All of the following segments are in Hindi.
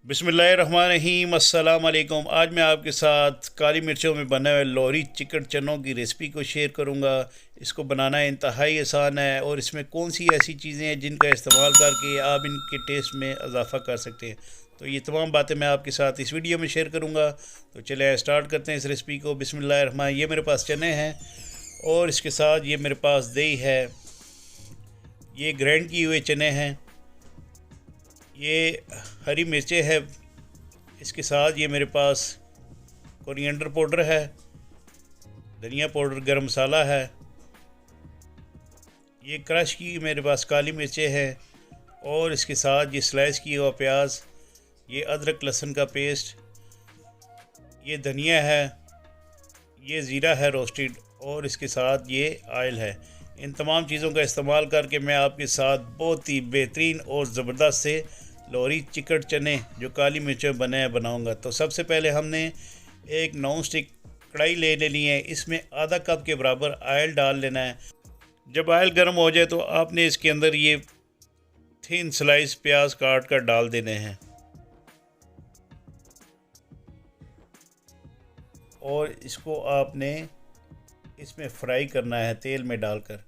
बिस्मिल्लाहिर्रहमानिर्रहीम, अस्सलाम वालेकुम। आज मैं आपके साथ काली मिर्चों में बने हुए लोहरी चिकन चनों की रेसिपी को शेयर करूंगा। इसको बनाना इंतहाई आसान है और इसमें कौन सी ऐसी चीज़ें हैं जिनका इस्तेमाल करके आप इनके टेस्ट में इजाफ़ा कर सकते हैं। तो ये तमाम बातें मैं आपके साथ इस वीडियो में शेयर करूँगा। तो चलिए स्टार्ट करते हैं इस रेसिपी को। बिस्मिल्लाहिर्रहमान। ये मेरे पास चने हैं और इसके साथ ये मेरे पास दही है। ये ग्राइंड किए हुए चने हैं। ये हरी मिर्चें हैं। इसके साथ ये मेरे पास कोरिएंडर पाउडर है, धनिया पाउडर, गरम मसाला है। ये क्रश की मेरे पास काली मिर्चें हैं और इसके साथ ये स्लाइस किया हुआ प्याज, ये अदरक लहसुन का पेस्ट, ये धनिया है, ये ज़ीरा है रोस्टेड और इसके साथ ये आयल है। इन तमाम चीज़ों का इस्तेमाल करके मैं आपके साथ बहुत ही बेहतरीन और ज़बरदस्त से लोहरी चिकन चने जो काली मिर्चों बने हैं बनाऊंगा। तो सबसे पहले हमने एक नॉन स्टिक कढ़ाई ले लेनी है। इसमें आधा कप के बराबर आयल डाल लेना है। जब आयल गर्म हो जाए तो आपने इसके अंदर ये थिन स्लाइस प्याज काट कर डाल देने हैं और इसको आपने इसमें फ्राई करना है तेल में डालकर।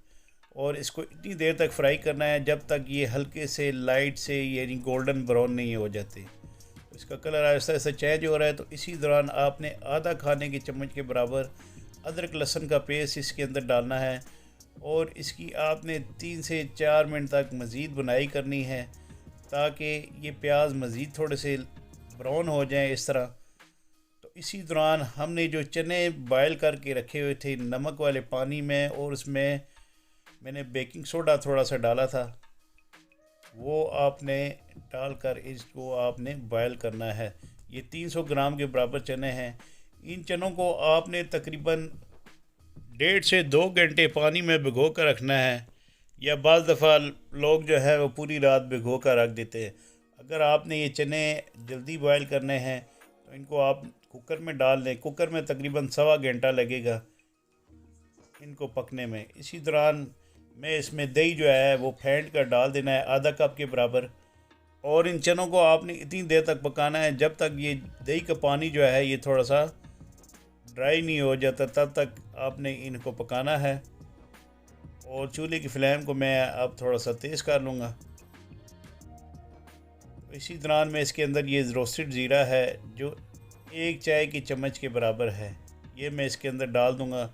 और इसको इतनी देर तक फ्राई करना है जब तक ये हल्के से लाइट से यानी गोल्डन ब्राउन नहीं हो जाते। तो इसका कलर ऐसा ऐसा चेंज हो रहा है तो इसी दौरान आपने आधा खाने के चम्मच के बराबर अदरक लहसुन का पेस्ट इसके अंदर डालना है और इसकी आपने 3 से 4 मिनट तक मज़ीद बुनाई करनी है ताकि ये प्याज मज़ीद थोड़े से ब्राउन हो जाएं इस तरह। तो इसी दौरान हमने जो चने बॉयल करके रखे हुए थे नमक वाले पानी में, और उसमें मैंने बेकिंग सोडा थोड़ा सा डाला था, वो आपने डालकर इसको आपने बॉयल करना है। ये 300 ग्राम के बराबर चने हैं। इन चनों को आपने तकरीबन 1.5 से 2 घंटे पानी में भिगो कर रखना है, या बाज़ दफ़ा लोग जो है वो पूरी रात भिगो कर रख देते हैं। अगर आपने ये चने जल्दी बॉयल करने हैं तो इनको आप कुकर में डाल दें। कुकर में तकरीबन 1.25 घंटा लगेगा इनको पकने में। इसी दौरान मैं इसमें दही जो है वो फेंट कर डाल देना है आधा कप के बराबर। और इन चनों को आपने इतनी देर तक पकाना है जब तक ये दही का पानी जो है ये थोड़ा सा ड्राई नहीं हो जाता, तब तक आपने इनको पकाना है। और चूल्हे की फ्लेम को मैं अब थोड़ा सा तेज़ कर लूँगा। इसी दौरान मैं इसके अंदर ये रोस्टेड ज़ीरा है जो 1 चाय की चम्मच के बराबर है, ये मैं इसके अंदर डाल दूँगा।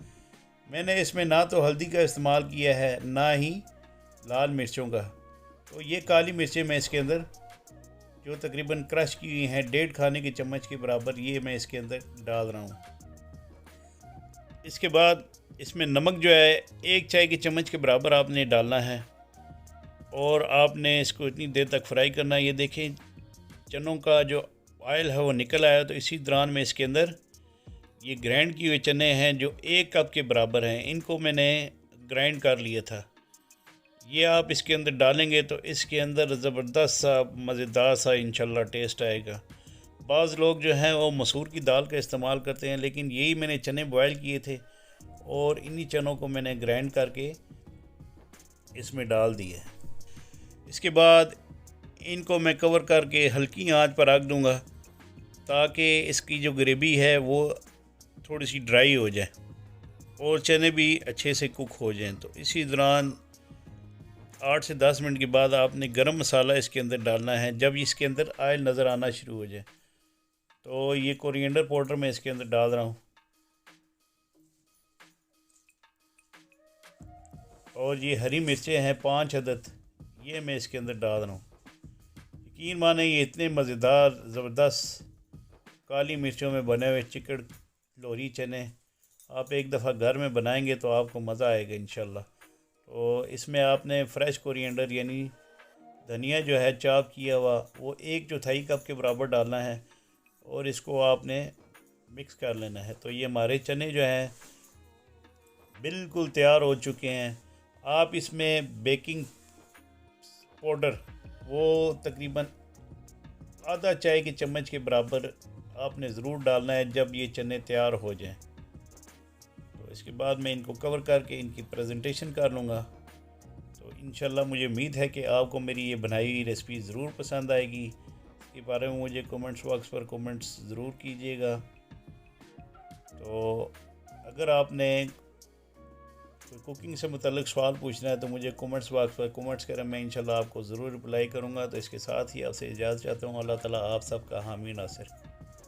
मैंने इसमें ना तो हल्दी का इस्तेमाल किया है ना ही लाल मिर्चों का। तो ये काली मिर्चें मैं इसके अंदर जो तकरीबन क्रश की हुई हैं 1.5 खाने की चम्मच के बराबर, ये मैं इसके अंदर डाल रहा हूँ। इसके बाद इसमें नमक जो है 1 चाय की चम्मच के बराबर आपने डालना है और आपने इसको इतनी देर तक फ्राई करना है। ये देखें चनों का जो ऑयल है वो निकल आया। तो इसी दौरान में इसके अंदर ये ग्राइंड किए हुए चने हैं जो 1 कप के बराबर हैं, इनको मैंने ग्राइंड कर लिया था। ये आप इसके अंदर डालेंगे तो इसके अंदर ज़बरदस्त सा मज़ेदार सा इंशाल्लाह टेस्ट आएगा। बाज़ लोग जो हैं वो मसूर की दाल का इस्तेमाल करते हैं, लेकिन यही मैंने चने बॉयल किए थे और इन्हीं चनों को मैंने ग्राइंड करके इसमें डाल दिए। इसके बाद इनको मैं कवर करके हल्की आंच पर रख दूँगा ताकि इसकी जो ग्रेवी है वो थोड़ी सी ड्राई हो जाए और चने भी अच्छे से कुक हो जाएं। तो इसी दौरान 8 से 10 मिनट के बाद आपने गरम मसाला इसके अंदर डालना है। जब इसके अंदर ऑयल नज़र आना शुरू हो जाए तो ये कोरिएंडर पाउडर मैं इसके अंदर डाल रहा हूँ और ये हरी मिर्चें हैं 5 अदद, ये मैं इसके अंदर डाल रहा हूँ। यकीन माने ये इतने मज़ेदार ज़बरदस्त काली मिर्चों में बने हुए चिकन लोहरी चने आप एक दफ़ा घर में बनाएंगे तो आपको मज़ा आएगा इंशाल्लाह। तो इसमें आपने फ्रेश कोरिएंडर यानी धनिया जो है चॉप किया हुआ वो 1/4 कप के बराबर डालना है और इसको आपने मिक्स कर लेना है। तो ये हमारे चने जो हैं बिल्कुल तैयार हो चुके हैं। आप इसमें बेकिंग पाउडर वो तकरीबन आधा चाय की चम्मच के बराबर आपने ज़रूर डालना है जब ये चने तैयार हो जाएं। तो इसके बाद मैं इनको कवर करके इनकी प्रेजेंटेशन कर लूँगा। तो इंशाल्लाह मुझे उम्मीद है कि आपको मेरी ये बनाई हुई रेसिपी ज़रूर पसंद आएगी। के बारे में मुझे कमेंट्स बॉक्स पर कमेंट्स ज़रूर कीजिएगा। तो अगर आपने कोई कुकिंग से मुतल्लिक सवाल पूछना है तो मुझे कमेंट्स बॉक्स पर कमेंट्स करें, मैं इंशाल्लाह आपको ज़रूर रिप्लाई करूँगा। तो इसके साथ ही आपसे इजाज़त चाहता हूँ। अल्लाह ताला आप सबका हामी नासिर।